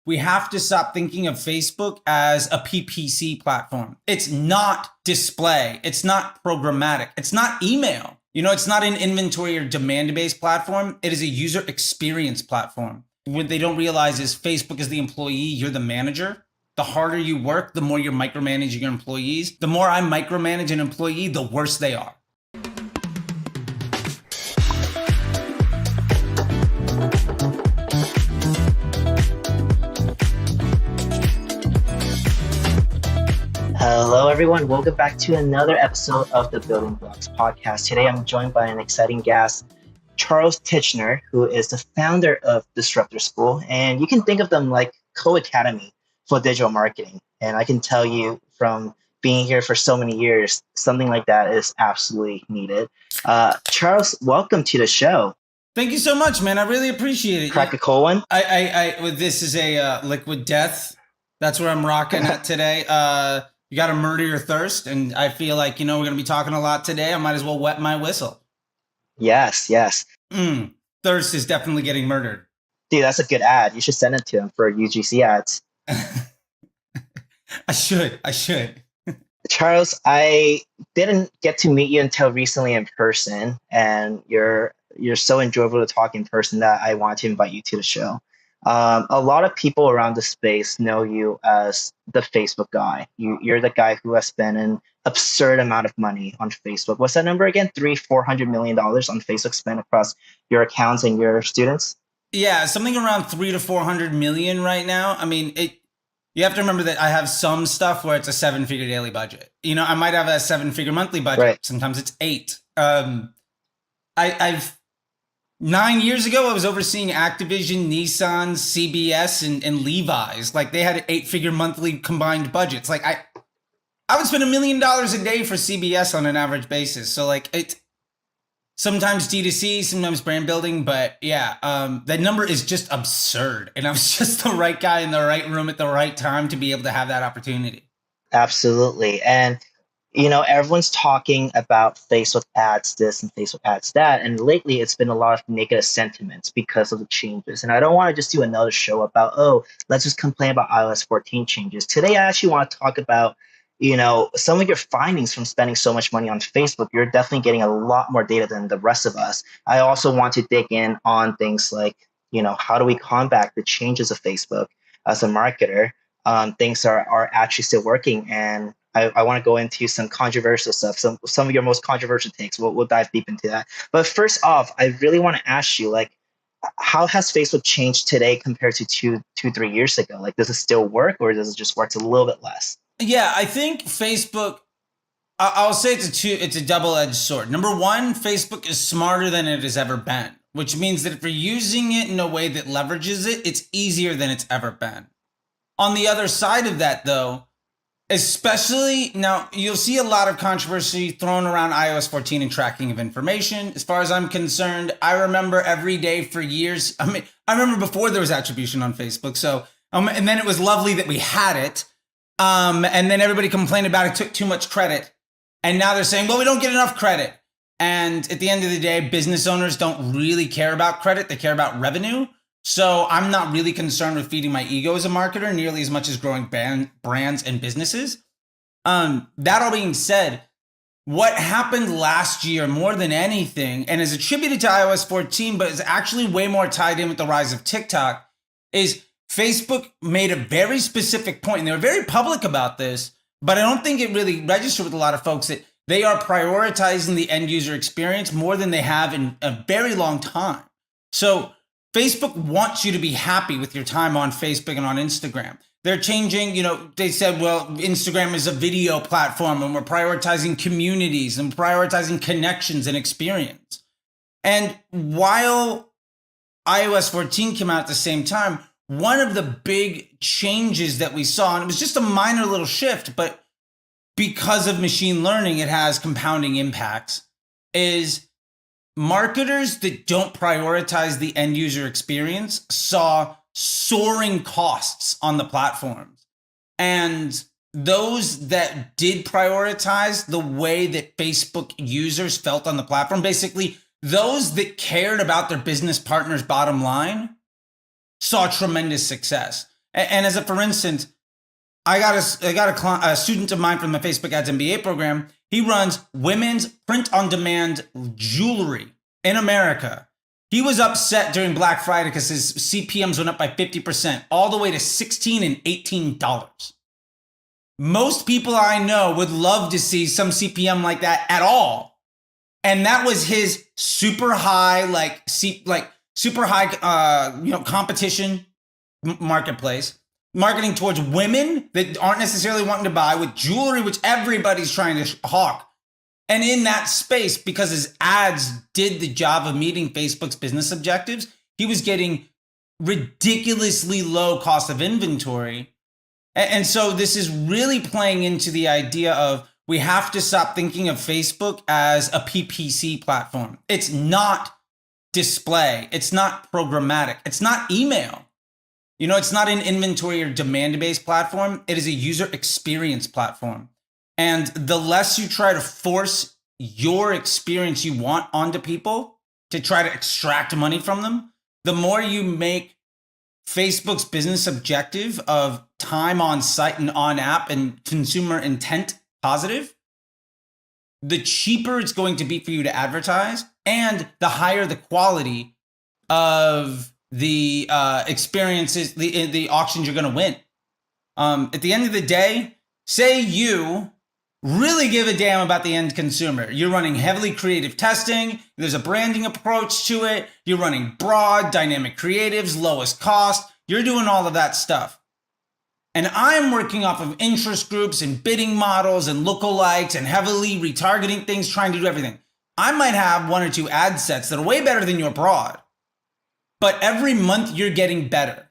we have to stop thinking of Facebook as a PPC platform. It's not display. It's not programmatic. It's not email. It's not an inventory or demand-based platform. It is a user experience platform. What they don't realize is Facebook is the employee. You're the manager. The harder you work, the more you're micromanaging your employees. The more I micromanage an employee, the worse they are. Hello, everyone. Welcome back to another episode of the Building Blocks podcast. Today, I'm joined by an exciting guest, Charles Tichenor, who is the founder of Disruptor School. And you can think of them like co-academy for digital marketing. And I can tell you from being here for so many years, something like that is absolutely needed. Charles, welcome to the show. Thank you so much, man. I really appreciate it. Crack a cold one? This is a liquid death. That's what I'm rocking at today. You got to murder your thirst. And I feel like, we're going to be talking a lot today. I might as well wet my whistle. Yes. Thirst is definitely getting murdered. Dude, that's a good ad. You should send it to him for UGC ads. I should. Charles, I didn't get to meet you until recently in person. And you're so enjoyable to talk in person that I want to invite you to the show. A lot of people around the space know you as the Facebook guy. You're the guy who has spent an absurd amount of money on Facebook. What's that number again? $400 million on Facebook spent across your accounts and your students? Yeah, something around 300 to 400 million right now. I mean, you have to remember that I have some stuff where it's a 7-figure daily budget. I might have a 7-figure monthly budget. Right. Sometimes it's 8. I've 9 years ago, I was overseeing Activision, Nissan, CBS, and Levi's. Like, they had 8-figure monthly combined budgets. Like, I would spend $1 million a day for CBS on an average basis. So, like, it sometimes D2C, sometimes brand building. But yeah, that number is just absurd. And I was just the right guy in the right room at the right time to be able to have that opportunity. Absolutely. And everyone's talking about Facebook ads this and Facebook ads that. And lately, it's been a lot of negative sentiments because of the changes. And I don't want to just do another show about, let's just complain about iOS 14 changes. Today, I actually want to talk about, some of your findings from spending so much money on Facebook. You're definitely getting a lot more data than the rest of us. I also want to dig in on things like, how do we combat the changes of Facebook as a marketer? Things are actually still working. And I want to go into some controversial stuff, some of your most controversial takes. We'll dive deep into that. But first off, I really want to ask you, how has Facebook changed today compared to 3 years ago? Like, does it still work, or does it just work a little bit less? Yeah, I think Facebook, I'll say it's a double-edged sword. Number one, Facebook is smarter than it has ever been, which means that if you're using it in a way that leverages it, it's easier than it's ever been. On the other side of that, though, especially now, you'll see a lot of controversy thrown around iOS 14 and tracking of information. As far as I'm concerned, I remember every day for years. I remember before there was attribution on Facebook. So, and then it was lovely that we had it. And then everybody complained about it, took too much credit. And now they're saying, well, we don't get enough credit. And at the end of the day, business owners don't really care about credit. They care about revenue. So I'm not really concerned with feeding my ego as a marketer nearly as much as growing brands and businesses. That all being said, what happened last year more than anything, and is attributed to iOS 14, but is actually way more tied in with the rise of TikTok, is Facebook made a very specific point, and they were very public about this, but I don't think it really registered with a lot of folks that they are prioritizing the end user experience more than they have in a very long time. So Facebook wants you to be happy with your time on Facebook and on Instagram. They're changing, they said, well, Instagram is a video platform and we're prioritizing communities and prioritizing connections and experience. And while iOS 14 came out at the same time, one of the big changes that we saw, and it was just a minor little shift, but because of machine learning, it has compounding impacts, is marketers that don't prioritize the end user experience saw soaring costs on the platforms. And those that did prioritize the way that Facebook users felt on the platform, basically those that cared about their business partner's bottom line, saw tremendous success. And as a for instance, I got a student of mine from the Facebook Ads MBA program. He runs women's print-on-demand jewelry in America. He was upset during Black Friday because his CPMs went up by 50%, all the way to $16 and $18. Most people I know would love to see some CPM like that at all. And that was his super high, competition marketplace, marketing towards women that aren't necessarily wanting to buy, with jewelry, which everybody's trying to hawk. And in that space, because his ads did the job of meeting Facebook's business objectives, he was getting ridiculously low cost of inventory. And so this is really playing into the idea of we have to stop thinking of Facebook as a PPC platform. It's not display. It's not programmatic. It's not email. It's not an inventory or demand-based platform. It is a user experience platform. And the less you try to force your experience you want onto people to try to extract money from them, the more you make Facebook's business objective of time on site and on app and consumer intent positive, the cheaper it's going to be for you to advertise, and the higher the quality of the experiences, the auctions you're going to win. At the end of the day, say you really give a damn about the end consumer. You're running heavily creative testing. There's a branding approach to it. You're running broad, dynamic creatives, lowest cost. You're doing all of that stuff. And I'm working off of interest groups and bidding models and lookalikes and heavily retargeting things, trying to do everything. I might have one or two ad sets that are way better than your broad. But every month you're getting better.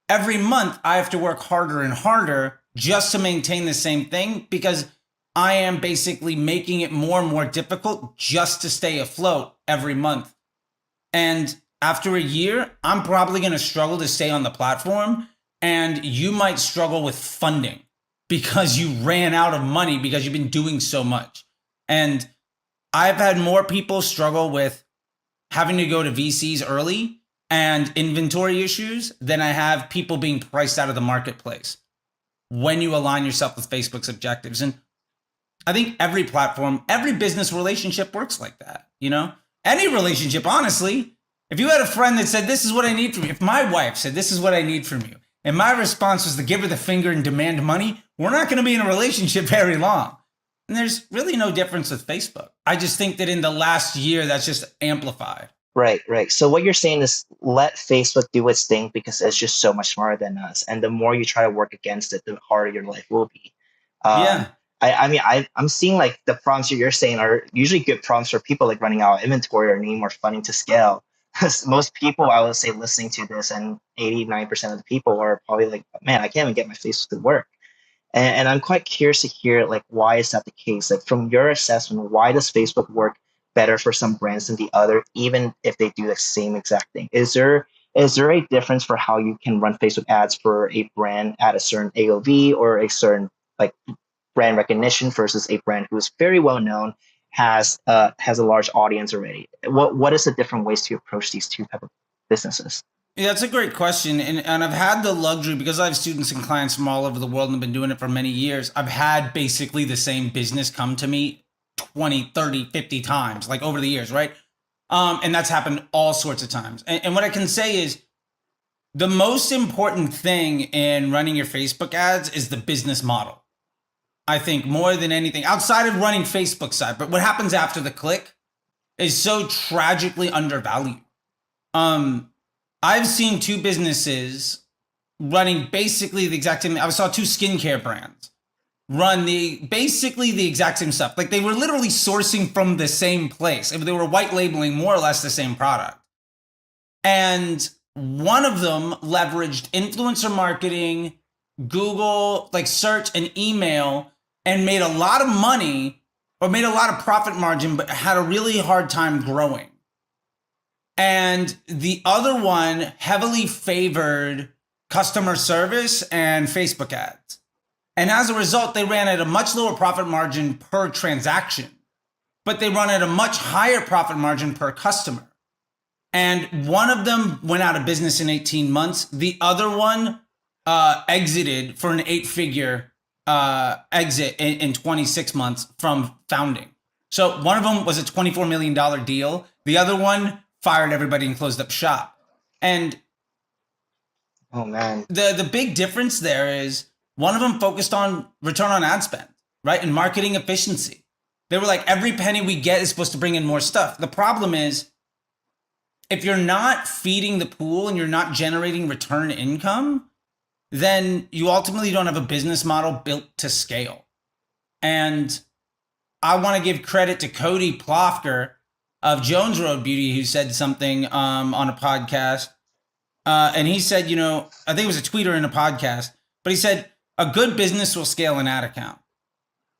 Every month I have to work harder and harder just to maintain the same thing, because I am basically making it more and more difficult just to stay afloat every month. And after a year, I'm probably going to struggle to stay on the platform, and you might struggle with funding because you ran out of money because you've been doing so much. And I've had more people struggle with having to go to VCs early and inventory issues than I have people being priced out of the marketplace when you align yourself with Facebook's objectives. And I think every platform, every business relationship works like that. Any relationship, honestly. If you had a friend that said, this is what I need from you, if my wife said, this is what I need from you, and my response was to give her the finger and demand money, we're not going to be in a relationship very long. And there's really no difference with Facebook. I just think that in the last year, that's just amplified. Right. So what you're saying is let Facebook do its thing, because it's just so much smarter than us. And the more you try to work against it, the harder your life will be. Yeah. I'm seeing like the prompts you're saying are usually good prompts for people like running out of inventory or needing more funding to scale. Most people, I would say, listening to this, and 89% of the people are probably like, man, I can't even get my Facebook to work. And I'm quite curious to hear, like, why is that the case? Like, from your assessment, why does Facebook work better for some brands than the other, even if they do the same exact thing? Is there a difference for how you can run Facebook ads for a brand at a certain AOV or a certain like brand recognition versus a brand who is very well known, has a large audience already? What is the different ways to approach these two type of businesses? Yeah, that's a great question. And I've had the luxury, because I have students and clients from all over the world and have been doing it for many years. I've had basically the same business come to me 20, 30, 50 times, like over the years, right? And that's happened all sorts of times. And what I can say is the most important thing in running your Facebook ads is the business model. I think more than anything, outside of running Facebook side, but what happens after the click is so tragically undervalued. I've seen two businesses running basically the exact same. I saw two skincare brands run basically the exact same stuff. Like they were literally sourcing from the same place. They were white labeling more or less the same product. And one of them leveraged influencer marketing, Google, like search and email, and made a lot of money or made a lot of profit margin, but had a really hard time growing. And the other one heavily favored customer service and Facebook ads. And as a result, they ran at a much lower profit margin per transaction, but they run at a much higher profit margin per customer. And one of them went out of business in 18 months. The other one exited for an 8-figure exit in 26 months from founding. So one of them was a $24 million deal. The other one fired everybody and closed up shop. And Oh man. the big difference there is one of them focused on return on ad spend, right? And marketing efficiency. They were like, every penny we get is supposed to bring in more stuff. The problem is, if you're not feeding the pool and you're not generating return income, then you ultimately don't have a business model built to scale. And I want to give credit to Cody Plofker of Jones Road Beauty, who said something on a podcast. And he said, I think it was a tweet or in a podcast, but he said, a good business will scale an ad account.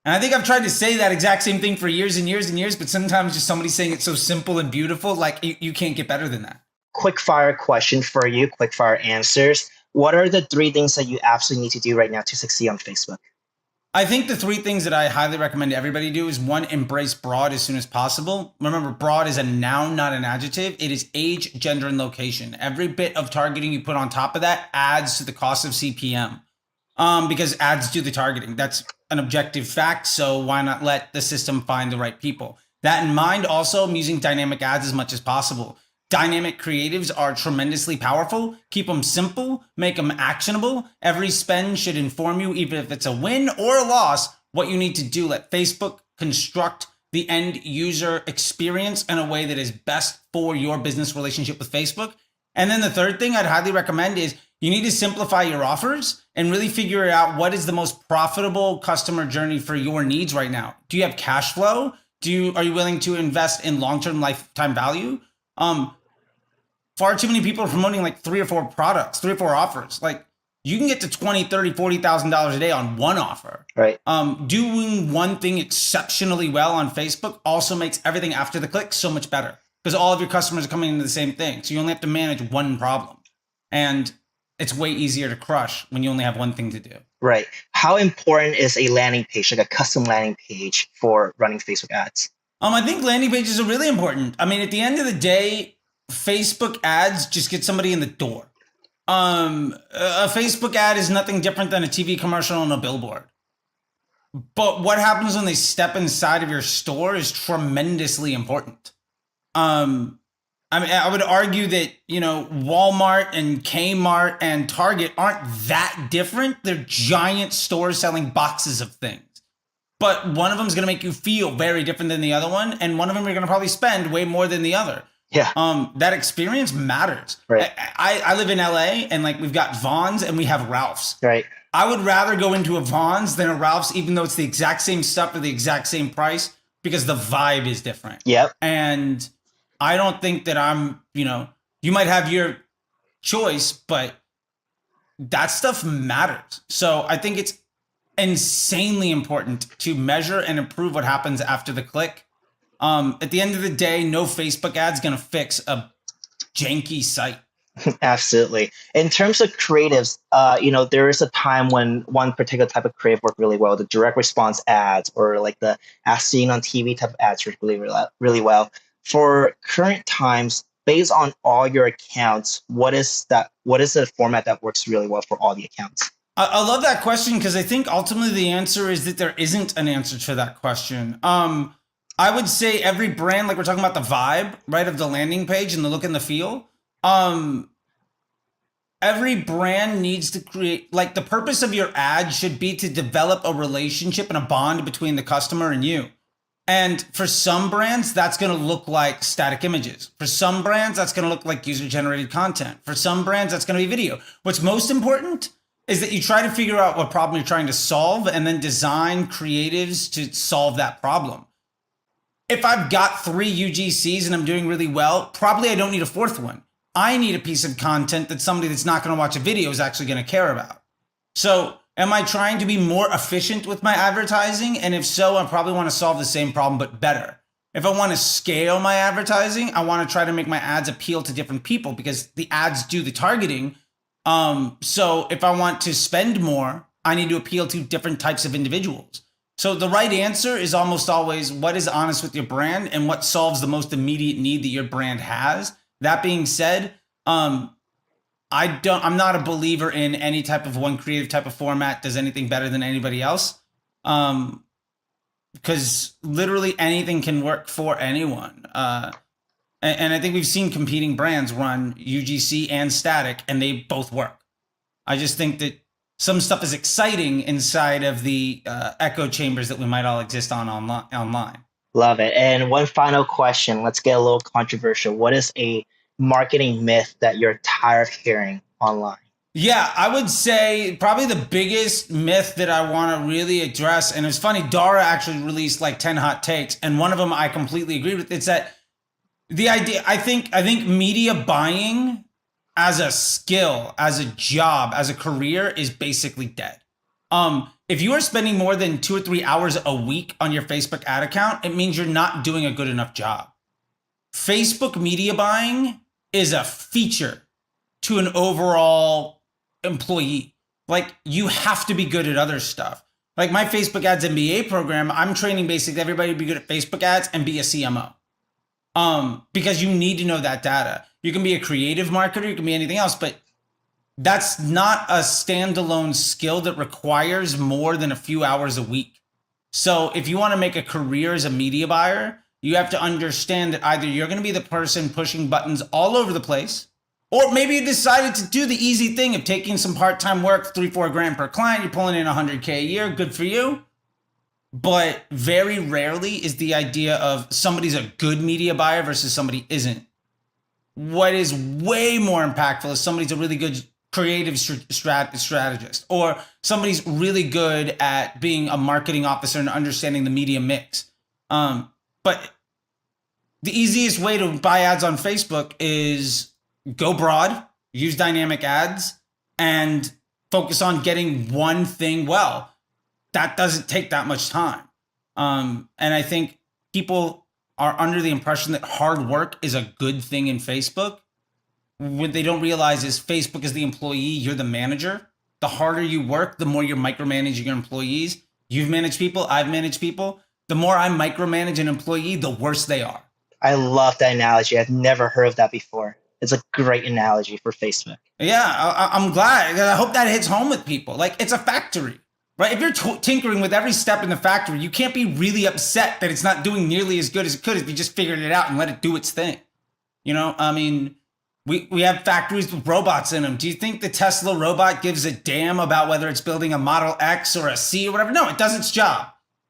And I think I've tried to say that exact same thing for years and years and years, but sometimes just somebody saying it's so simple and beautiful, like you can't get better than that. Quick fire question for you, quick fire answers. What are the 3 things that you absolutely need to do right now to succeed on Facebook? I think the 3 things that I highly recommend everybody do is 1, embrace broad as soon as possible. Remember, broad is a noun, not an adjective. It is age, gender, and location. Every bit of targeting you put on top of that adds to the cost of CPM because ads do the targeting. That's an objective fact. So why not let the system find the right people? That in mind, also, I'm using dynamic ads as much as possible. Dynamic creatives are tremendously powerful. Keep them simple, make them actionable. Every spend should inform you, even if it's a win or a loss, what you need to do. Let Facebook construct the end user experience in a way that is best for your business relationship with Facebook. And then the third thing I'd highly recommend is you need to simplify your offers and really figure out what is the most profitable customer journey for your needs right now. Do you have cash flow? Are you willing to invest in long-term lifetime value? Far too many people are promoting like 3 or 4 products, 3 or 4 offers. Like you can get to $20,000, $30,000, $40,000 a day on one offer. Right. Doing one thing exceptionally well on Facebook also makes everything after the click so much better because all of your customers are coming into the same thing. So you only have to manage one problem. And it's way easier to crush when you only have one thing to do. Right. How important is a landing page, like a custom landing page for running Facebook ads? I think landing pages are really important. I mean, at the end of the day, Facebook ads just get somebody in the door. A Facebook ad is nothing different than a TV commercial on a billboard. But what happens when they step inside of your store is tremendously important. I would argue that, Walmart and Kmart and Target aren't that different. They're giant stores selling boxes of things. But one of them is going to make you feel very different than the other one. And one of them you're going to probably spend way more than the other. Yeah. That experience matters. Right. I live in LA and we've got Vons and we have Ralph's. Right. I would rather go into a Vons than a Ralph's, even though it's the exact same stuff for the exact same price, because the vibe is different. Yep. And I don't think that you might have your choice, but that stuff matters. So I think it's insanely important to measure and improve what happens after the click. At the end of the day, no Facebook ad's going to fix a janky site. Absolutely. In terms of creatives, there is a time when one particular type of creative worked really well, the direct response ads or like the as seen on TV type of ads work really well. For current times, based on all your accounts, what is the format that works really well for all the accounts? I love that question because I think ultimately the answer is that there isn't an answer to that question. I would say every brand, like we're talking about the vibe, right, of the landing page and the look and the feel. Every brand needs to create, the purpose of your ad should be to develop a relationship and a bond between the customer and you. And for some brands, that's going to look like static images. For some brands, that's going to look like user-generated content. For some brands, that's going to be video. What's most important is that you try to figure out what problem you're trying to solve and then design creatives to solve that problem. If I've got 3 UGCs and I'm doing really well, probably I don't need a 4th one. I need a piece of content that somebody that's not going to watch a video is actually going to care about. So am I trying to be more efficient with my advertising? And if so, I probably want to solve the same problem, but better. If I want to scale my advertising, I want to try to make my ads appeal to different people because the ads do the targeting. So if I want to spend more, I need to appeal to different types of individuals. So the right answer is almost always what is honest with your brand and what solves the most immediate need that your brand has. That being said, I I'm not a believer in any type of one creative type of format does anything better than anybody else. Because literally anything can work for anyone. And I think we've seen competing brands run UGC and static, and they both work. I just think that some stuff is exciting inside of the echo chambers that we might all exist on online. Love it. And one final question. Let's get a little controversial. What is a marketing myth that you're tired of hearing online? Yeah, I would say probably the biggest myth that I want to really address, and it's funny, Dara actually released like 10 hot takes, and one of them I completely agree with. It's that the idea, I think media buying as a skill, as a job, as a career is basically dead. If you are spending more than 2 or 3 hours a week on your Facebook ad account, it means you're not doing a good enough job. Facebook media buying is a feature to an overall employee. Like, you have to be good at other stuff. Like my Facebook ads MBA program, I'm training basically everybody to be good at Facebook ads and be a CMO. Because you need to know that data. You can be a creative marketer, you can be anything else, but that's not a standalone skill that requires more than a few hours a week. So if you want to make a career as a media buyer, you have to understand that either you're going to be the person pushing buttons all over the place, or maybe you decided to do the easy thing of taking some part-time work, 3-4 grand per client, you're pulling in 100K a year, good for you. But very rarely is the idea of somebody's a good media buyer versus somebody isn't. What is way more impactful is somebody's a really good creative strategist, or somebody's really good at being a marketing officer and understanding the media mix. But the easiest way to buy ads on Facebook is go broad, use dynamic ads, and focus on getting one thing well. That doesn't take that much time. And I think people are under the impression that hard work is a good thing in Facebook. What they don't realize is Facebook is the employee, you're the manager. The harder you work, the more you're micromanaging your employees. You've managed people, I've managed people. The more I micromanage an employee, the worse they are. I love that analogy. I've never heard of that before. It's a great analogy for Facebook. Yeah, I'm glad. I hope that hits home with people. Like, it's a factory, right? If you're tinkering with every step in the factory, you can't be really upset that it's not doing nearly as good as it could if you just figured it out and let it do its thing. You know, I mean, we have factories with robots in them. Do you think the Tesla robot gives a damn about whether it's building a Model X or a C or whatever? No, it does its job.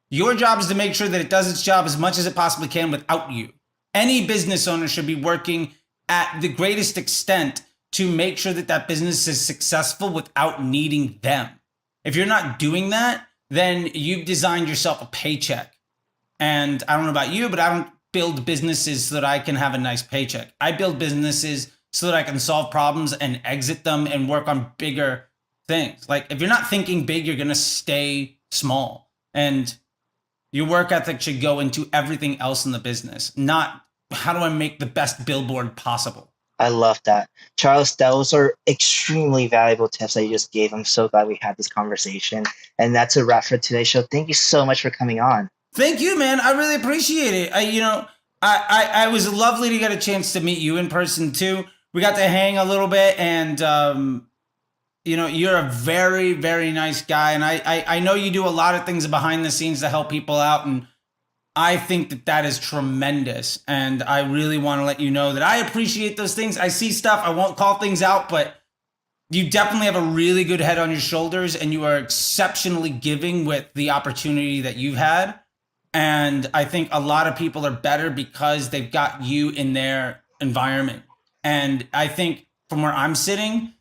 Your job is to make sure that it does its job as much as it possibly can without you. Any business owner should be working at the greatest extent to make sure that that business is successful without needing them. If you're not doing that, then you've designed yourself a paycheck. And I don't know about you, but I don't build businesses so that I can have a nice paycheck. I build businesses so that I can solve problems and exit them and work on bigger things. Like, if you're not thinking big, you're going to stay small. And your work ethic should go into everything else in the business, not how do I make the best billboard possible. I love that. Charles, those are extremely valuable tips that you just gave. I'm so glad we had this conversation. And that's a wrap for today's show. Thank you so much for coming on. Thank you, man. I really appreciate it. I was lovely to get a chance to meet you in person too. We got to hang a little bit, and you're a very, very nice guy. And I know you do a lot of things behind the scenes to help people out, and I think that is tremendous. And I really want to let you know that I appreciate those things. I see stuff, I won't call things out, but you definitely have a really good head on your shoulders, and you are exceptionally giving with the opportunity that you've had. And I think a lot of people are better because they've got you in their environment. And I think from where I'm sitting,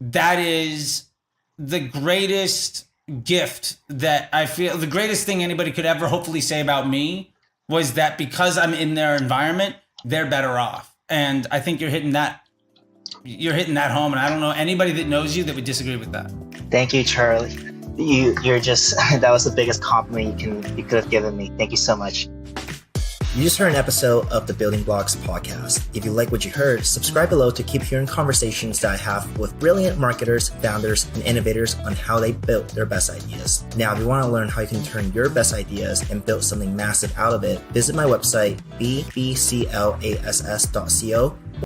that is the greatest gift that I feel, the greatest thing anybody could ever hopefully say about me was that because I'm in their environment, they're better off. And I think you're hitting that home. And I don't know anybody that knows you that would disagree with that. Thank you, Charlie. You're just, that was the biggest compliment you could have given me. Thank you so much. You just heard an episode of the Building Blocks podcast. If you like what you heard, subscribe below to keep hearing conversations that I have with brilliant marketers, founders, and innovators on how they built their best ideas. Now, if you want to learn how you can turn your best ideas and build something massive out of it, visit my website, bbclass.co.